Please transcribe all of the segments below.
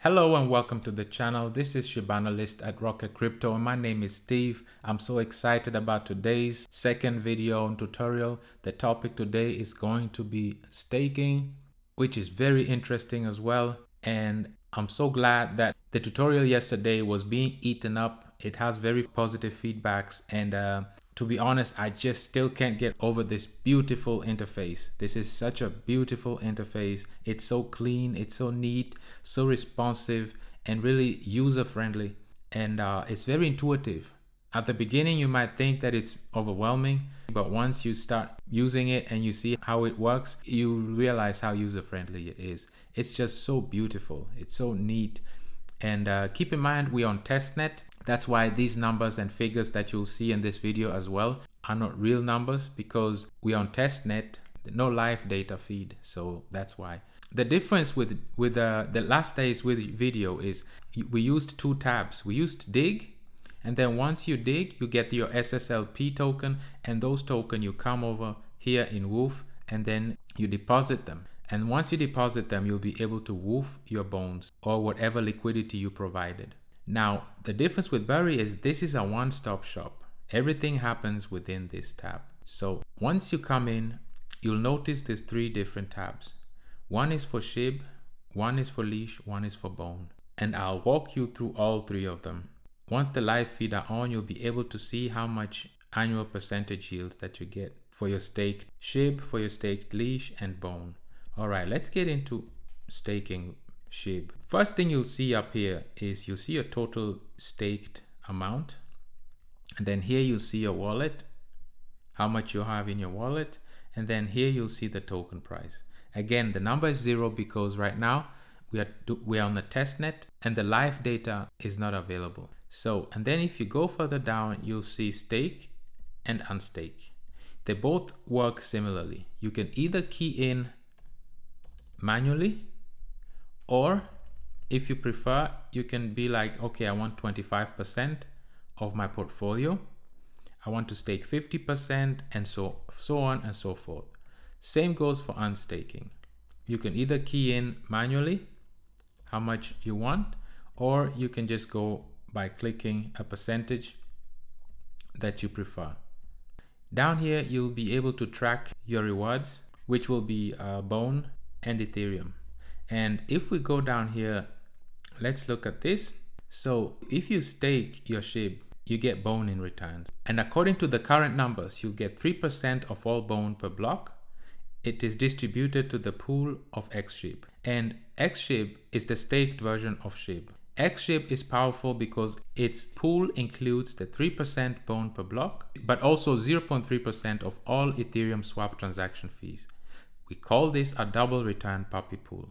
Hello and welcome to the channel. This is Shib Analyst at Rocket Crypto and my name is Steve. I'm so excited about today's second video and tutorial. The topic today is going to be staking, which is very interesting as well. And I'm so glad that the tutorial yesterday was being eaten up. It has very positive feedbacks and to be honest, I just still can't get over this beautiful interface. This is such a beautiful interface. It's so clean, it's so neat, so responsive, and really user-friendly. And it's very intuitive. At the beginning, you might think that it's overwhelming, but once you start using it and you see how it works, you realize how user-friendly it is. It's just so beautiful. It's so neat. And keep in mind, we're on testnet. That's why these numbers and figures that you'll see in this video as well are not real numbers, because we're on testnet, no live data feed. So that's why. The difference with the last day's video is we used two tabs. We used dig, and then once you dig, you get your SSLP token, and those tokens you come over here in Woof and then you deposit them. And once you deposit them, you'll be able to woof your bones or whatever liquidity you provided. Now, the difference with Bury is this is a one-stop shop. Everything happens within this tab. So once you come in, you'll notice there's three different tabs. One is for Shib, one is for Leash, one is for Bone. And I'll walk you through all three of them. Once the live feed are on, you'll be able to see how much annual percentage yield that you get for your staked Shib, for your staked Leash, and Bone. All right, let's get into staking Shib. First thing you'll see up here is you'll see your total staked amount. And then here you'll see your wallet, how much you have in your wallet. And then here you'll see the token price. Again, the number is 0 because right now we are on the testnet and the live data is not available. So, and then if you go further down, you'll see stake and unstake. They both work similarly. You can either key in manually, or if you prefer, you can be like, okay, I want 25% of my portfolio. I want to stake 50% and so on and so forth. Same goes for unstaking. You can either key in manually how much you want, or you can just go by clicking a percentage that you prefer. Down here, you'll be able to track your rewards, which will be Bone and Ethereum. And if we go down here, let's look at this. So if you stake your Shib, you get Bone in returns. And according to the current numbers, you'll get 3% of all Bone per block. It is distributed to the pool of XShib. And XShib is the staked version of Shib. XShib is powerful because its pool includes the 3% Bone per block, but also 0.3% of all Ethereum swap transaction fees. We call this a double return puppy pool.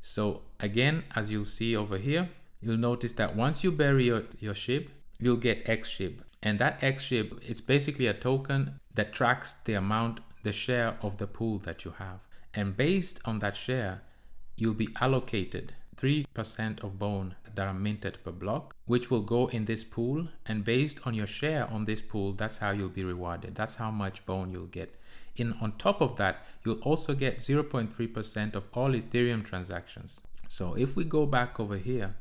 So again, as you'll see over here, you'll notice that once you bury your Shib, you'll get XShib. And that XShib, it's basically a token that tracks the amount, the share of the pool that you have. And based on that share, you'll be allocated 3% of Bone that are minted per block, which will go in this pool. And based on your share on this pool, that's how you'll be rewarded. That's how much Bone you'll get. On top of that, you'll also get 0.3% of all Ethereum transactions. So if we go back over here,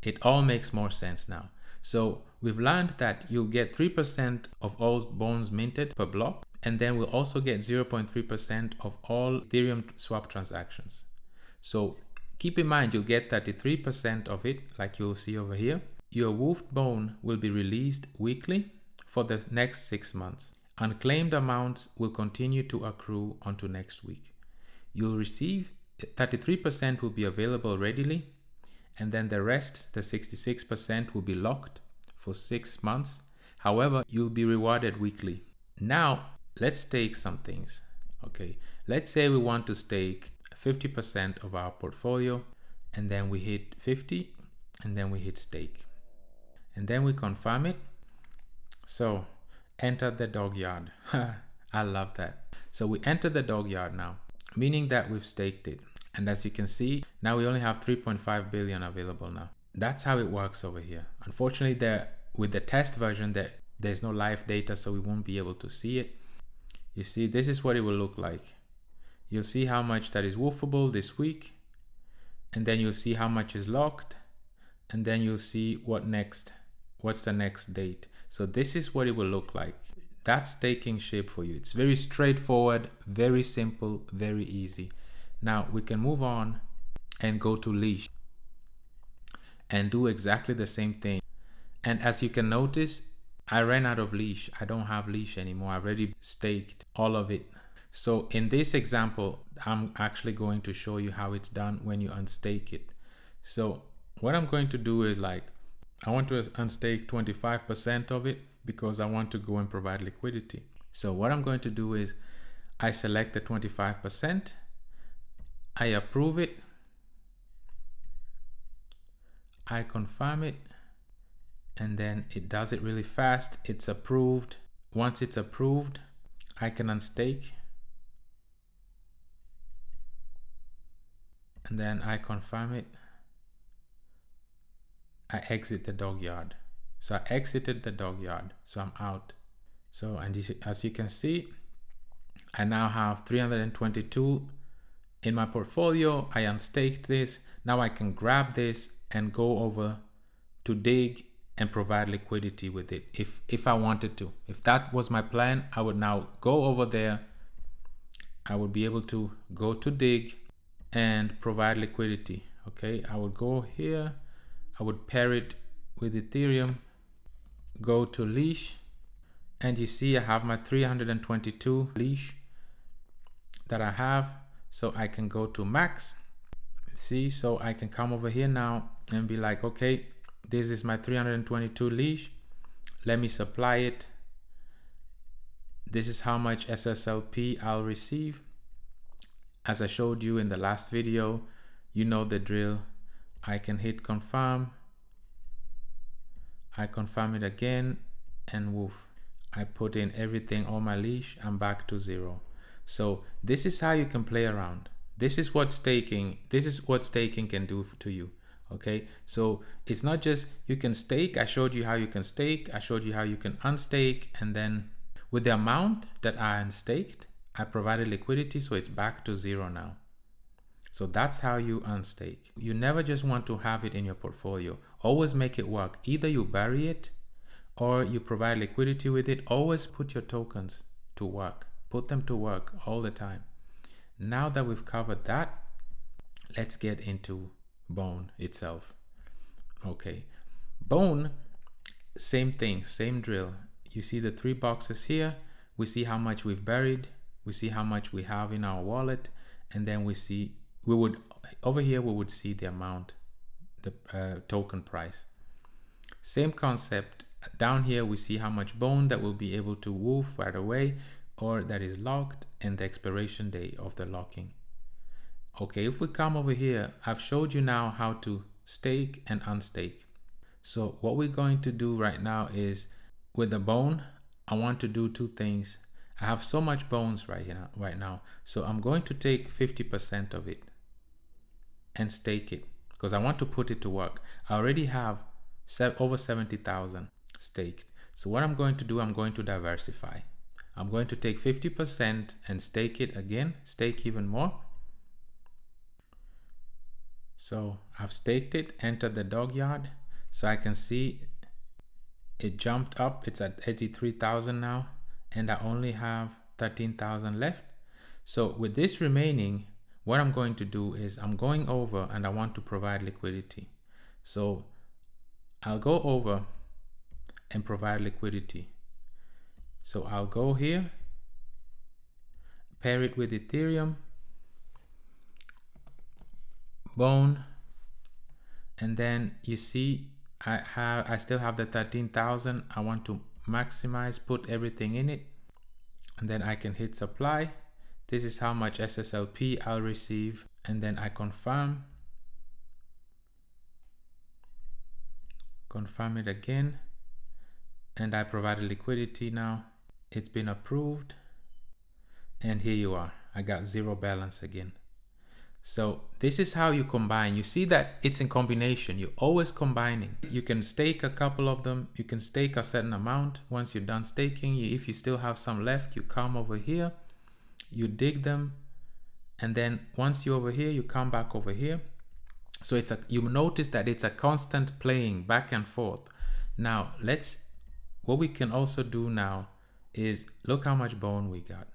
it all makes more sense now. So we've learned that you'll get 3% of all Bones minted per block, and then we'll also get 0.3% of all Ethereum swap transactions. So keep in mind, you'll get 33% of it, like you'll see over here. Your woofed Bone will be released weekly for the next 6 months. Unclaimed amounts will continue to accrue onto next week. You'll receive 33% will be available readily, and then the rest, the 66%, will be locked for 6 months. However, you'll be rewarded weekly. Now, let's stake some things. Okay, let's say we want to stake 50% of our portfolio, and then we hit 50, and then we hit stake. And then we confirm it. So, enter the dog yard. I love that. So we enter the dog yard now, meaning that we've staked it. And as you can see, now we only have 3.5 billion available now. That's how it works over here. Unfortunately, with the test version, there's no live data, so we won't be able to see it. You see, this is what it will look like. You'll see how much that is woofable this week. and then you'll see how much is locked, and then you'll see what's the next date. So this is what it will look like. That's staking Shib for you. It's very straightforward, very simple, very easy. Now we can move on and go to leash and do exactly the same thing. And as you can notice, I ran out of leash. I don't have leash anymore. I already staked all of it. So in this example, I'm actually going to show you how it's done when you unstake it. So what I'm going to do is, like, I want to unstake 25% of it because I want to go and provide liquidity. So what I'm going to do is I select the 25%, I approve it, I confirm it, and then it does it really fast. It's approved. Once it's approved, I can unstake, and then I confirm it. I exit the dog yard. So I exited the dog yard, so I'm out. So, and as you can see, I now have 322 in my portfolio. I unstaked this. Now I can grab this and go over to dig and provide liquidity with it if I wanted to. If that was my plan, I would now go over there. I would be able to go to dig and provide liquidity. Okay, I would go here. I would pair it with Ethereum, go to leash, and you see I have my 322 leash that I have. So I can go to max. See, so I can come over here now and be like, okay, this is my 322 leash. Let me supply it. This is how much SSLP I'll receive. As I showed you in the last video, you know the drill. I can hit confirm. I confirm it again, and woof. I put in everything, all my leash, I'm back to 0. So this is how you can play around. This is what staking can do to you. Okay, so it's not just you can stake. I showed you how you can stake. I showed you how you can unstake, and then with the amount that I unstaked, I provided liquidity, so it's back to 0 now. So that's how you unstake. You never just want to have it in your portfolio. Always make it work. Either you bury it or you provide liquidity with it. Always put your tokens to work. Put them to work all the time. Now that we've covered that, let's get into Bone itself. Okay, Bone, same thing, same drill. You see the 3 boxes here. We see how much we've buried. We see how much we have in our wallet, and then we see over here we would see the amount, the token price. Same concept. Down here we see how much Bone that will be able to woof right away, or that is locked, and the expiration day of the locking. Okay, if we come over here, I've showed you now how to stake and unstake. So what we're going to do right now is, with the Bone, I want to do 2 things. I have so much bones right now. So I'm going to take 50% of it and stake it because I want to put it to work. I already have over 70,000 staked. So what I'm going to do, I'm going to diversify. I'm going to take 50% and stake it again, stake even more. So I've staked it, entered the dog yard. So I can see it jumped up. It's at 83,000 now. And I only have 13,000 left. So with this remaining, what I'm going to do is I'm going over and I want to provide liquidity. So I'll go over and provide liquidity. So I'll go here, pair it with Ethereum, Bone, and then you see I still have the 13,000. I want to maximize, put everything in it, and then I can hit supply. This is how much SSLP I'll receive, and then I confirm it again, and I provided liquidity. Now it's been approved, and here you are. I got 0 balance again. So this is how you combine. You see that it's in combination. You're always combining. You can stake a couple of them. You can stake a certain amount. Once you're done staking, if you still have some left, you come over here, you dig them, and then once you're over here, you come back over here, So you notice that it's a constant playing back and forth. Now what we can also do now is look how much bone we got.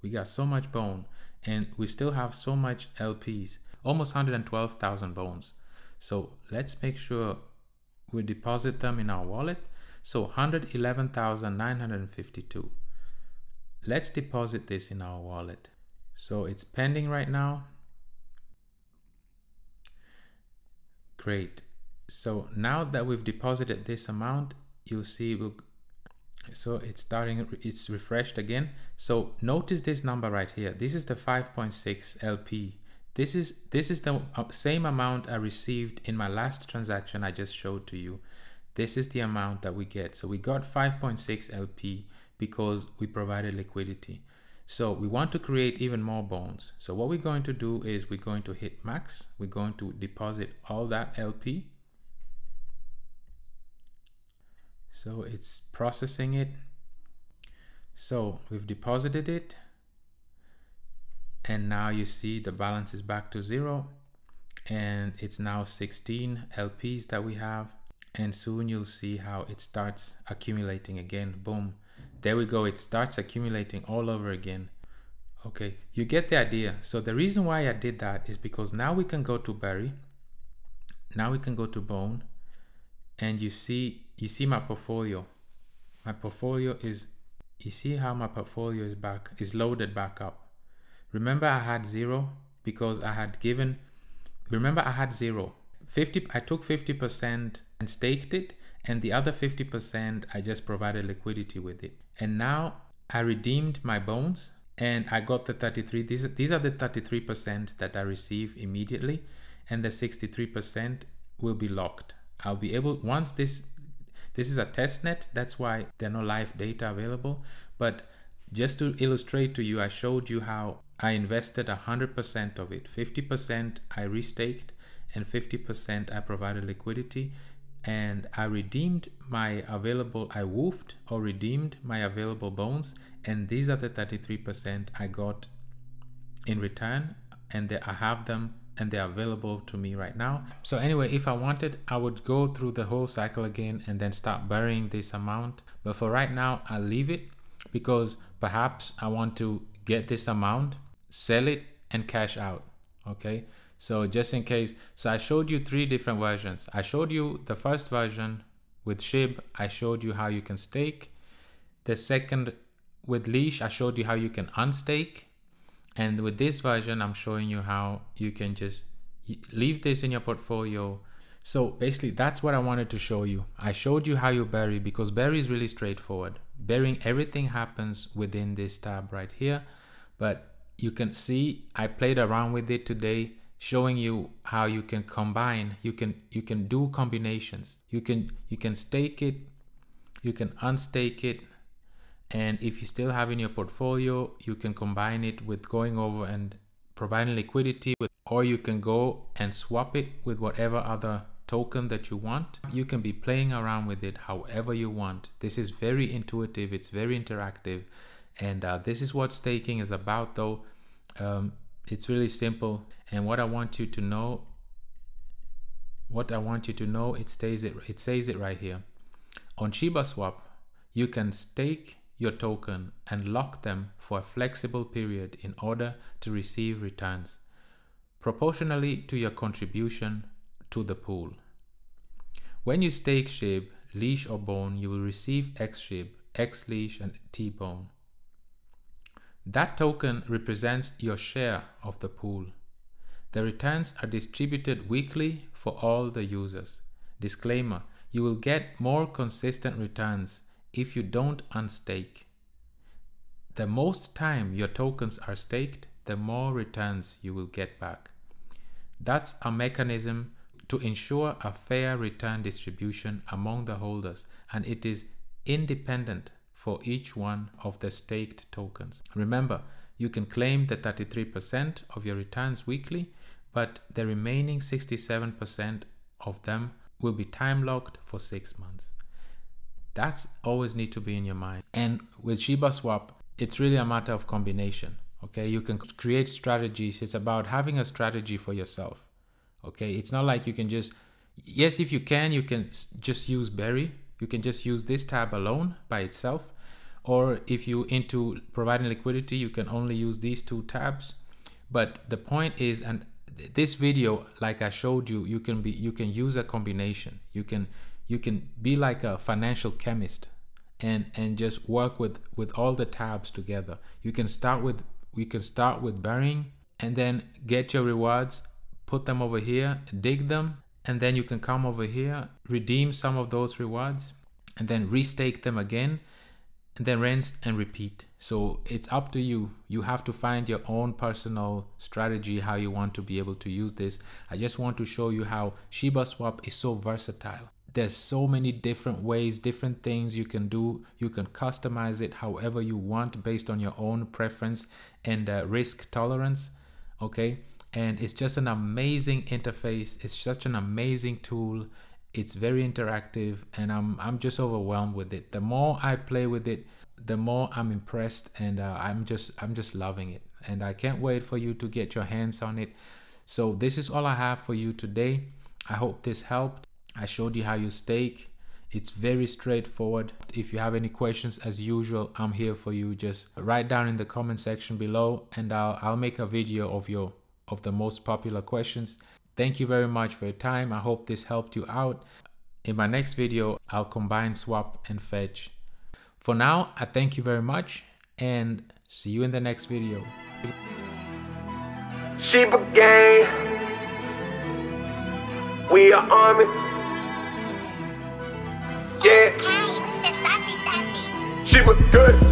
We got so much bone, and we still have so much LPs, almost 112,000 bones. So let's make sure we deposit them in our wallet. So 111,952. Let's deposit this in our wallet. So it's pending right now. Great. So now that we've deposited this amount, you'll see so it's refreshed again. So notice this number right here. This is the 5.6 LP. This is the same amount I received in my last transaction I just showed to you. This is the amount that we get. So we got 5.6 LP because we provided liquidity. So we want to create even more bones. So what we're going to do is we're going to hit max. We're going to deposit all that LP. So it's processing it. So we've deposited it. And now you see the balance is back to 0. And it's now 16 LPs that we have. And soon you'll see how it starts accumulating again. Boom. There we go. It starts accumulating all over again. Okay, you get the idea. So the reason why I did that is because now we can go to berry. Now we can go to bone. And you see my portfolio. My portfolio is, you see how my portfolio is loaded back up. Remember I had 0 because I had given, remember I had 0. I took 50% and staked it, and the other 50% I just provided liquidity with it. And now I redeemed my bones and I got the 33. These are the 33% that I receive immediately, and the 63% will be locked. I'll be able, once this is a test net, that's why there are no live data available. But just to illustrate to you, I showed you how I invested 100% of it. 50% I restaked and 50% I provided liquidity, and I redeemed my available, I woofed or redeemed my available bones, and these are the 33% I got in return, and I have them and they're available to me right now. So anyway, if I wanted, I would go through the whole cycle again and then start burying this amount. But for right now, I'll leave it because perhaps I want to get this amount, sell it and cash out. Okay. So just in case, so I showed you 3 different versions. I showed you the first version with Shib. I showed you how you can stake. The second with Leash, I showed you how you can unstake. And with this version, I'm showing you how you can just leave this in your portfolio. So basically that's what I wanted to show you. I showed you how you bury, because bury is really straightforward. Burying, everything happens within this tab right here. But you can see I played around with it today, showing you how you can combine, you can do combinations. You can stake it, you can unstake it, and if you still have in your portfolio, you can combine it with going over and providing liquidity with, or you can go and swap it with whatever other token that you want. You can be playing around with it however you want. This is very intuitive, it's very interactive, and this is what staking is about though. It's really simple, and what I want you to know, it says it right here. On Shibaswap, you can stake your token and lock them for a flexible period in order to receive returns proportionally to your contribution to the pool. When you stake Shib, Leash or Bone, you will receive X Shib, X Leash and T Bone. That token represents your share of the pool. The returns are distributed weekly for all the users. Disclaimer, you will get more consistent returns if you don't unstake. The most time your tokens are staked, the more returns you will get back. That's a mechanism to ensure a fair return distribution among the holders, and it is independent for each one of the staked tokens. Remember, you can claim the 33% of your returns weekly, but the remaining 67% of them will be time locked for 6 months. That's always need to be in your mind. And with Shibaswap, it's really a matter of combination. Okay, you can create strategies. It's about having a strategy for yourself. Okay, it's not like you can just, yes, if you can just use Berry. You can just use this tab alone by itself. Or if you into providing liquidity, you can only use these two tabs. But the point is, and this video, like I showed you, you can use a combination. You can be like a financial chemist and just work with all the tabs together. We can start with burying, and then get your rewards, put them over here, dig them, and then you can come over here, redeem some of those rewards, and then restake them again, and then rinse and repeat. So it's up to you. You have to find your own personal strategy, how you want to be able to use this. I just want to show you how Shibaswap is so versatile. There's so many different ways, different things you can do. You can customize it however you want based on your own preference and risk tolerance. Okay, and it's just an amazing interface. It's such an amazing tool. It's very interactive, and I'm just overwhelmed with it. The more I play with it, the more I'm impressed, and I'm just loving it, and I can't wait for you to get your hands on it. So this is all I have for you today. I hope this helped. I showed you how you stake. It's very straightforward. If you have any questions, as usual, I'm here for you. Just write down in the comment section below, and I'll make a video of the most popular questions. Thank you very much for your time. I hope this helped you out. In my next video, I'll combine swap and fetch. For now, I thank you very much, and see you in the next video. Shiba gang, we are army. Yeah. Okay, with the sassy. Shiba good.